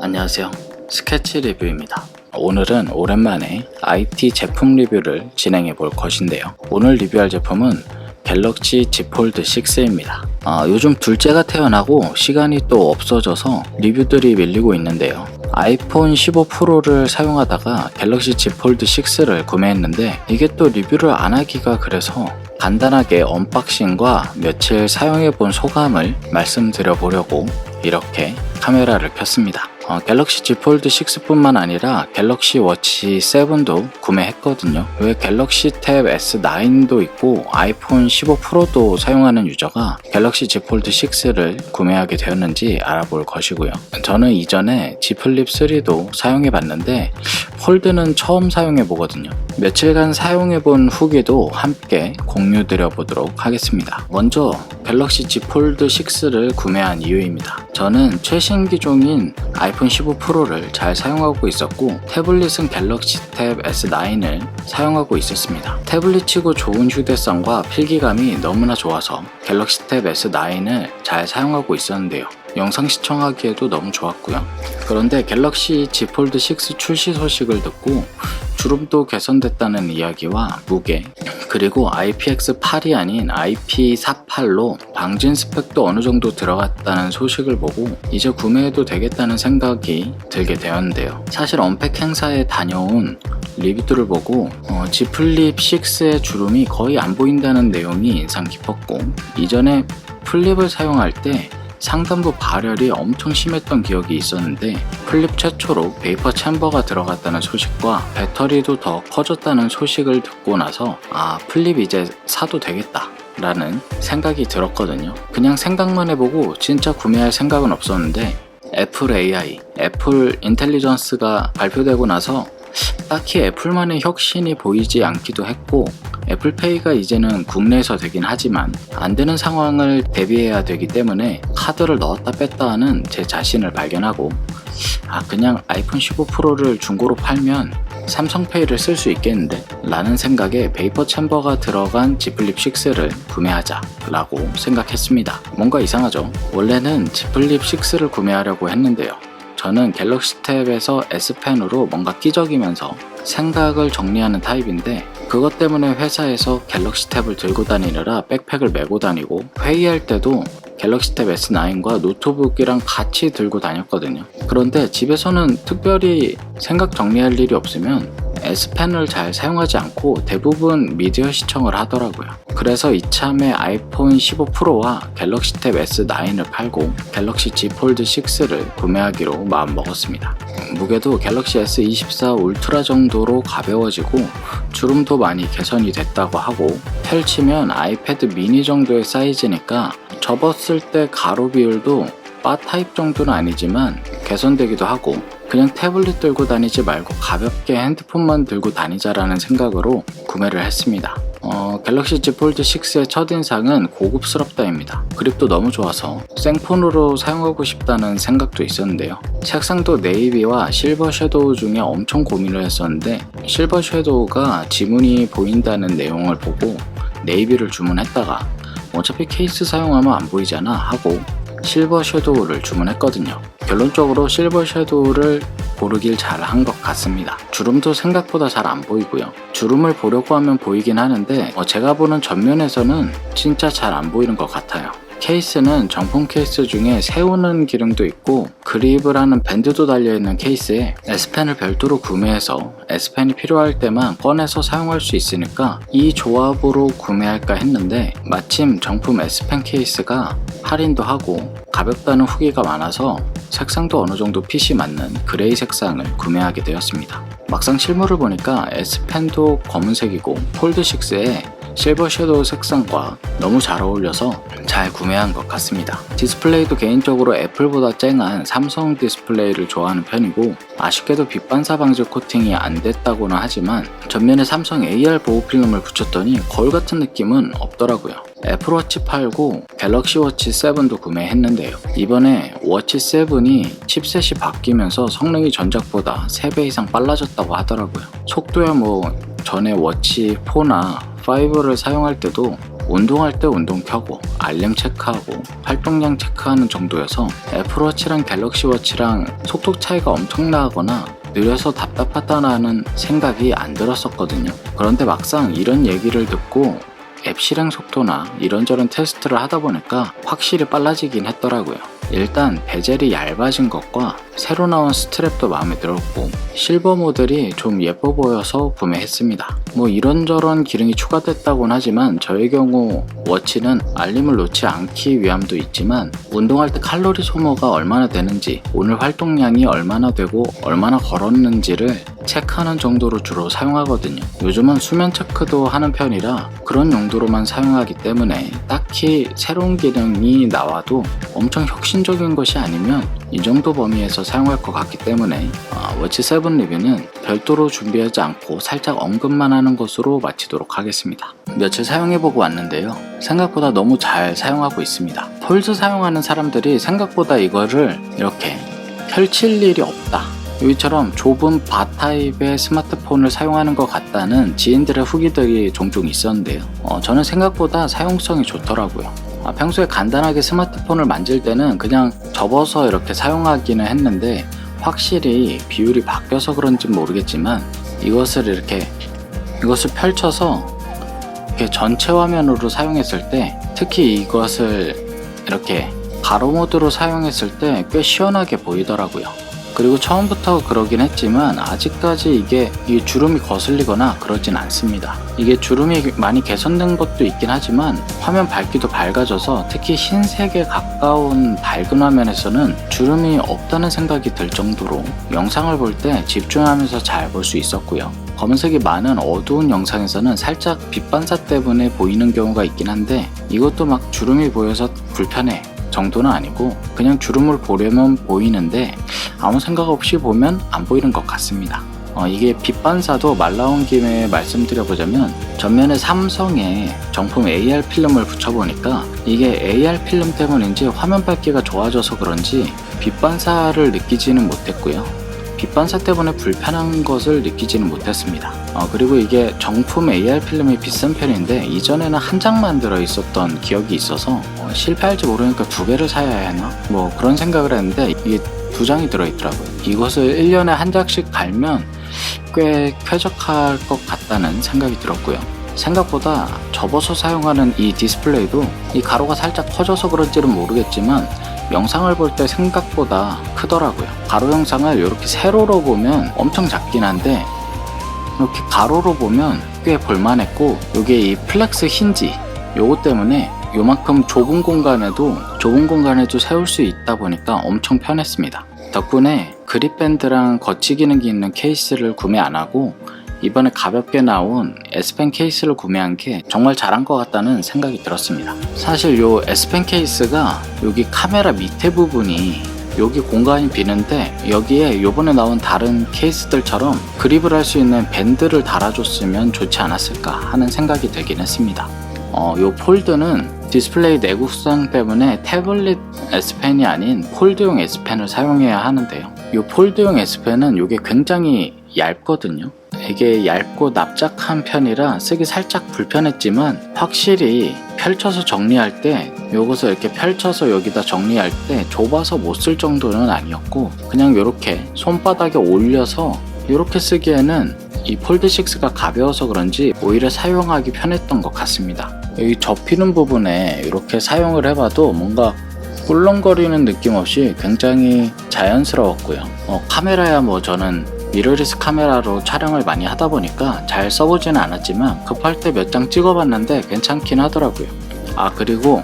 안녕하세요. 스케치 리뷰입니다. 오늘은 오랜만에 IT 제품 리뷰를 진행해 볼 것인데요. 오늘 리뷰할 제품은 갤럭시 Z 폴드 6입니다. 요즘 둘째가 태어나고 시간이 또 없어져서 리뷰들이 밀리고 있는데요. 아이폰 15 프로를 사용하다가 갤럭시 Z 폴드 6를 구매했는데 이게 또 리뷰를 안 하기가 그래서 간단하게 언박싱과 며칠 사용해본 소감을 말씀드려 보려고 이렇게 카메라를 켰습니다. 갤럭시 Z 폴드 6뿐만 아니라 갤럭시 워치 7도 구매했거든요. 왜 갤럭시 탭 S9도 있고 아이폰 15 프로도 사용하는 유저가 갤럭시 Z 폴드 6를 구매하게 되었는지 알아볼 것이고요. 저는 이전에 Z 플립 3도 사용해봤는데 폴드는 처음 사용해보거든요. 며칠간 사용해본 후기도 함께 공유드려 보도록 하겠습니다. 먼저 갤럭시 Z 폴드 6를 구매한 이유입니다. 저는 최신 기종인 아이폰 15 프로를 잘 사용하고 있었고 태블릿은 갤럭시 탭 S9을 사용하고 있었습니다. 태블릿치고 좋은 휴대성과 필기감이 너무나 좋아서 갤럭시 탭 S9을 잘 사용하고 있었는데요. 영상 시청하기에도 너무 좋았고요. 그런데 갤럭시 Z 폴드 6 출시 소식을 듣고 주름도 개선됐다는 이야기와 무게, 그리고 IPX8이 아닌 IP48로 방진 스펙도 어느 정도 들어갔다는 소식을 보고 이제 구매해도 되겠다는 생각이 들게 되었는데요. 사실 언팩 행사에 다녀온 리뷰들을 보고 Z 플립 6의 주름이 거의 안 보인다는 내용이 인상 깊었고 이전에 플립을 사용할 때 상단부 발열이 엄청 심했던 기억이 있었는데 플립 최초로 베이퍼 챔버가 들어갔다는 소식과 배터리도 더 커졌다는 소식을 듣고 나서 플립 이제 사도 되겠다 라는 생각이 들었거든요. 그냥 생각만 해보고 진짜 구매할 생각은 없었는데 애플 AI, 애플 인텔리전스가 발표되고 나서 딱히 애플만의 혁신이 보이지 않기도 했고 애플페이가 이제는 국내에서 되긴 하지만 안 되는 상황을 대비해야 되기 때문에 카드를 넣었다 뺐다 하는 제 자신을 발견하고 그냥 아이폰 15 프로를 중고로 팔면 삼성페이를 쓸 수 있겠는데 라는 생각에 베이퍼 챔버가 들어간 Z 플립 6를 구매하자 라고 생각했습니다. 뭔가 이상하죠? 원래는 Z 플립 6를 구매하려고 했는데요. 저는 갤럭시 탭에서 S펜으로 뭔가 끼적이면서 생각을 정리하는 타입인데 그것 때문에 회사에서 갤럭시 탭을 들고 다니느라 백팩을 메고 다니고 회의할 때도 갤럭시 탭 S9과 노트북이랑 같이 들고 다녔거든요. 그런데 집에서는 특별히 생각 정리할 일이 없으면 S펜을 잘 사용하지 않고 대부분 미디어 시청을 하더라고요. 그래서 이참에 아이폰 15 프로와 갤럭시 탭 S9을 팔고 갤럭시 Z 폴드 6를 구매하기로 마음먹었습니다. 무게도 갤럭시 S24 울트라 정도로 가벼워지고 주름도 많이 개선이 됐다고 하고 펼치면 아이패드 미니 정도의 사이즈니까 접었을 때 가로 비율도 바 타입 정도는 아니지만 개선되기도 하고 그냥 태블릿 들고 다니지 말고 가볍게 핸드폰만 들고 다니자라는 생각으로 구매를 했습니다. 갤럭시 Z 폴드 6의 첫인상은 고급스럽다입니다. 그립도 너무 좋아서 생폰으로 사용하고 싶다는 생각도 있었는데요. 색상도 네이비와 실버 섀도우 중에 엄청 고민을 했었는데 실버 섀도우가 지문이 보인다는 내용을 보고 네이비를 주문했다가 어차피 케이스 사용하면 안 보이잖아 하고 실버 섀도우를 주문했거든요. 결론적으로 실버 섀도우를 고르길 잘한 것 같습니다. 주름도 생각보다 잘 안 보이고요. 주름을 보려고 하면 보이긴 하는데 제가 보는 전면에서는 진짜 잘 안 보이는 것 같아요. 케이스는 정품 케이스 중에 세우는 기능도 있고 그립을 하는 밴드도 달려있는 케이스에 S펜을 별도로 구매해서 S펜이 필요할 때만 꺼내서 사용할 수 있으니까 이 조합으로 구매할까 했는데 마침 정품 S펜 케이스가 할인도 하고 가볍다는 후기가 많아서 색상도 어느 정도 핏이 맞는 그레이 색상을 구매하게 되었습니다. 막상 실물을 보니까 S펜도 검은색이고 폴드6에 실버 섀도우 색상과 너무 잘 어울려서 잘 구매한 것 같습니다. 디스플레이도 개인적으로 애플보다 쨍한 삼성 디스플레이를 좋아하는 편이고 아쉽게도 빛 반사 방지 코팅이 안 됐다고는 하지만 전면에 삼성 AR 보호 필름을 붙였더니 거울 같은 느낌은 없더라고요. 애플워치 팔고 갤럭시 워치 7도 구매했는데요. 이번에 워치 7이 칩셋이 바뀌면서 성능이 전작보다 3배 이상 빨라졌다고 하더라고요. 속도야 전에 워치 4나 5를 사용할 때도 운동할 때 운동 켜고 알림 체크하고 활동량 체크하는 정도여서 애플워치랑 갤럭시워치랑 속도 차이가 엄청나거나 느려서 답답하다는 생각이 안 들었었거든요. 그런데 막상 이런 얘기를 듣고 앱 실행 속도나 이런저런 테스트를 하다 보니까 확실히 빨라지긴 했더라고요. 일단 베젤이 얇아진 것과 새로 나온 스트랩도 마음에 들었고 실버 모델이 좀 예뻐 보여서 구매했습니다. 뭐 이런저런 기능이 추가됐다곤 하지만 저의 경우 워치는 알림을 놓지 않기 위함도 있지만 운동할 때 칼로리 소모가 얼마나 되는지, 오늘 활동량이 얼마나 되고 얼마나 걸었는지를 체크하는 정도로 주로 사용하거든요. 요즘은 수면 체크도 하는 편이라 그런 용도로만 사용하기 때문에 딱히 새로운 기능이 나와도 엄청 혁신적인 것이 아니면 이 정도 범위에서 사용할 것 같기 때문에 워치 7 리뷰는 별도로 준비하지 않고 살짝 언급만 하는 것으로 마치도록 하겠습니다. 며칠 사용해보고 왔는데요. 생각보다 너무 잘 사용하고 있습니다. 폴드 사용하는 사람들이 생각보다 이거를 이렇게 펼칠 일이 없다, 여기처럼 좁은 바 타입의 스마트폰을 사용하는 것 같다는 지인들의 후기들이 종종 있었는데요. 저는 생각보다 사용성이 좋더라고요. 평소에 간단하게 스마트폰을 만질 때는 그냥 접어서 이렇게 사용하기는 했는데 확실히 비율이 바뀌어서 그런지 모르겠지만 이것을 펼쳐서 이렇게 전체 화면으로 사용했을 때, 특히 이것을 이렇게 가로 모드로 사용했을 때 꽤 시원하게 보이더라고요. 그리고 처음부터 그러긴 했지만 아직까지 이게 주름이 거슬리거나 그러진 않습니다. 이게 주름이 많이 개선된 것도 있긴 하지만 화면 밝기도 밝아져서 특히 흰색에 가까운 밝은 화면에서는 주름이 없다는 생각이 들 정도로 영상을 볼 때 집중하면서 잘 볼 수 있었고요. 검은색이 많은 어두운 영상에서는 살짝 빛 반사 때문에 보이는 경우가 있긴 한데 이것도 막 주름이 보여서 불편해 정도는 아니고 그냥 주름을 보려면 보이는데 아무 생각 없이 보면 안 보이는 것 같습니다. 이게 빛 반사도 말 나온 김에 말씀드려보자면 전면에 삼성의 정품 AR 필름을 붙여보니까 이게 AR 필름 때문인지 화면 밝기가 좋아져서 그런지 빛 반사를 느끼지는 못했고요. 빛 반사 때문에 불편한 것을 느끼지는 못했습니다. 그리고 이게 정품 AR 필름이 비싼 편인데 이전에는 한 장만 들어있었던 기억이 있어서 실패할지 모르니까 두 개를 사야 하나? 뭐 그런 생각을 했는데 이게 두 장이 들어있더라고요. 이것을 1년에 한 장씩 갈면 꽤 쾌적할 것 같다는 생각이 들었고요. 생각보다 접어서 사용하는 이 디스플레이도 이 가로가 살짝 커져서 그런지는 모르겠지만 영상을 볼 때 생각보다 크더라고요. 가로 영상을 이렇게 세로로 보면 엄청 작긴 한데 이렇게 가로로 보면 꽤 볼만했고, 요게 이 플렉스 힌지 요거 때문에 요만큼 좁은 공간에도 세울 수 있다 보니까 엄청 편했습니다. 덕분에 그립밴드랑 거치 기능이 있는 케이스를 구매 안 하고 이번에 가볍게 나온 S펜 케이스를 구매한 게 정말 잘한 것 같다는 생각이 들었습니다. 사실 요 S펜 케이스가 여기 카메라 밑에 부분이 여기 공간이 비는데 여기에 요번에 나온 다른 케이스들처럼 그립을 할 수 있는 밴드를 달아줬으면 좋지 않았을까 하는 생각이 들긴 했습니다. 요 폴드는 디스플레이 내구성 때문에 태블릿 S펜이 아닌 폴드용 S펜을 사용해야 하는데요. 이 폴드용 S펜은 이게 굉장히 얇거든요. 되게 얇고 납작한 편이라 쓰기 살짝 불편했지만 확실히 펼쳐서 정리할 때 요것을 이렇게 펼쳐서 여기다 정리할 때 좁아서 못 쓸 정도는 아니었고 그냥 이렇게 손바닥에 올려서 이렇게 쓰기에는 이 폴드6가 가벼워서 그런지 오히려 사용하기 편했던 것 같습니다. 여기 접히는 부분에 이렇게 사용을 해봐도 뭔가 꿀렁거리는 느낌 없이 굉장히 자연스러웠고요. 카메라야 뭐 저는 미러리스 카메라로 촬영을 많이 하다 보니까 잘 써보지는 않았지만 급할 때 몇 장 찍어봤는데 괜찮긴 하더라고요. 그리고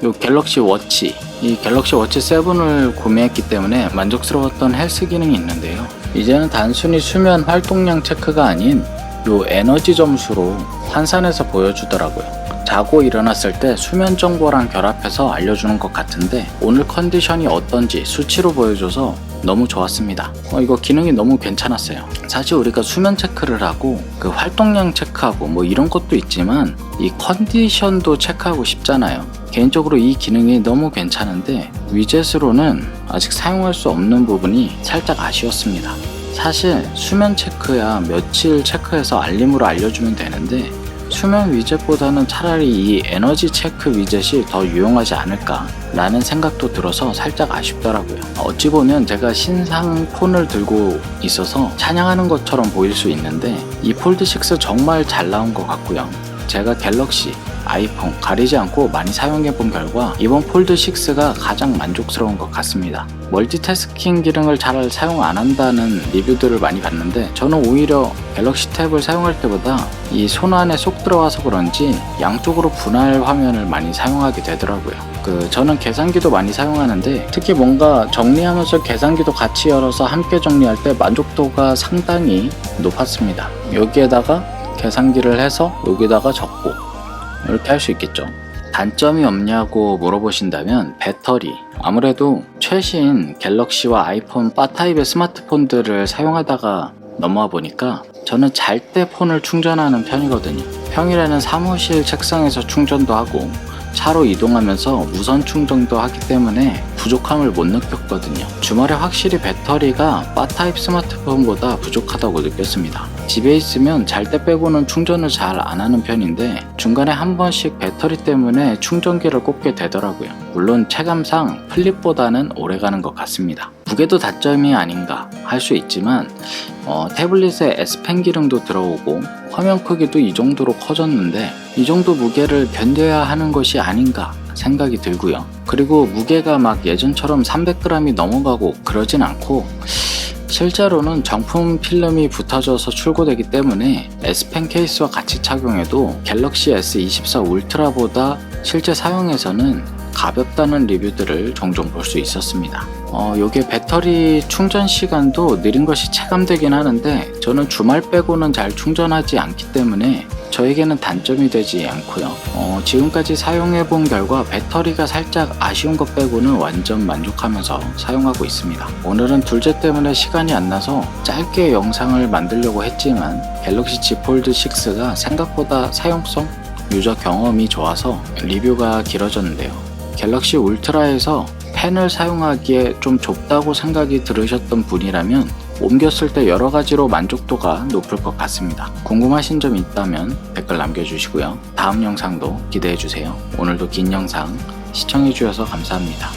이 갤럭시 워치, 이 갤럭시 워치 7을 구매했기 때문에 만족스러웠던 헬스 기능이 있는데요. 이제는 단순히 수면 활동량 체크가 아닌 이 에너지 점수로 환산해서 보여주더라고요. 자고 일어났을 때 수면 정보랑 결합해서 알려주는 것 같은데 오늘 컨디션이 어떤지 수치로 보여줘서 너무 좋았습니다. 이거 기능이 너무 괜찮았어요. 사실 우리가 수면 체크를 하고 그 활동량 체크하고 뭐 이런 것도 있지만 이 컨디션도 체크하고 싶잖아요. 개인적으로 이 기능이 너무 괜찮은데 위젯으로는 아직 사용할 수 없는 부분이 살짝 아쉬웠습니다. 사실 수면 체크야 며칠 체크해서 알림으로 알려주면 되는데 수면 위젯보다는 차라리 이 에너지 체크 위젯이 더 유용하지 않을까 라는 생각도 들어서 살짝 아쉽더라고요. 어찌 보면 제가 신상 폰을 들고 있어서 찬양하는 것처럼 보일 수 있는데 이 폴드6 정말 잘 나온 것 같고요. 제가 갤럭시, 아이폰 가리지 않고 많이 사용해본 결과 이번 폴드6가 가장 만족스러운 것 같습니다. 멀티태스킹 기능을 잘 사용 안 한다는 리뷰들을 많이 봤는데 저는 오히려 갤럭시 탭을 사용할 때보다 이 손 안에 쏙 들어와서 그런지 양쪽으로 분할 화면을 많이 사용하게 되더라고요. 저는 계산기도 많이 사용하는데 특히 뭔가 정리하면서 계산기도 같이 열어서 함께 정리할 때 만족도가 상당히 높았습니다. 여기에다가 계산기를 해서 여기다가 적고 이렇게 할 수 있겠죠. 단점이 없냐고 물어보신다면 배터리, 아무래도 최신 갤럭시와 아이폰 바 타입의 스마트폰들을 사용하다가 넘어와 보니까 저는 잘 때 폰을 충전하는 편이거든요. 평일에는 사무실 책상에서 충전도 하고 차로 이동하면서 무선 충전도 하기 때문에 부족함을 못 느꼈거든요. 주말에 확실히 배터리가 바 타입 스마트폰보다 부족하다고 느꼈습니다. 집에 있으면 잘 때 빼고는 충전을 잘 안 하는 편인데 중간에 한 번씩 배터리 때문에 충전기를 꼽게 되더라고요. 물론 체감상 플립보다는 오래가는 것 같습니다. 무게도 단점이 아닌가 할 수 있지만 태블릿에 S펜 기능도 들어오고 화면 크기도 이 정도로 커졌는데 이 정도 무게를 견뎌야 하는 것이 아닌가 생각이 들고요. 그리고 무게가 막 예전처럼 300g이 넘어가고 그러진 않고 실제로는 정품 필름이 붙어져서 출고되기 때문에 S펜 케이스와 같이 착용해도 갤럭시 S24 울트라보다 실제 사용에서는 가볍다는 리뷰들을 종종 볼 수 있었습니다. 요게 배터리 충전 시간도 느린 것이 체감되긴 하는데 저는 주말 빼고는 잘 충전하지 않기 때문에 저에게는 단점이 되지 않고요. 지금까지 사용해본 결과 배터리가 살짝 아쉬운 것 빼고는 완전 만족하면서 사용하고 있습니다. 오늘은 둘째 때문에 시간이 안 나서 짧게 영상을 만들려고 했지만 갤럭시 Z 폴드 6가 생각보다 사용성, 유저 경험이 좋아서 리뷰가 길어졌는데요. 갤럭시 울트라에서 펜을 사용하기에 좀 좁다고 생각이 들으셨던 분이라면 옮겼을 때 여러 가지로 만족도가 높을 것 같습니다. 궁금하신 점 있다면 댓글 남겨주시고요. 다음 영상도 기대해주세요. 오늘도 긴 영상 시청해주셔서 감사합니다.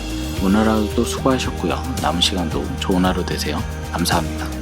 오늘 하루도 수고하셨고요. 남은 시간도 좋은 하루 되세요. 감사합니다.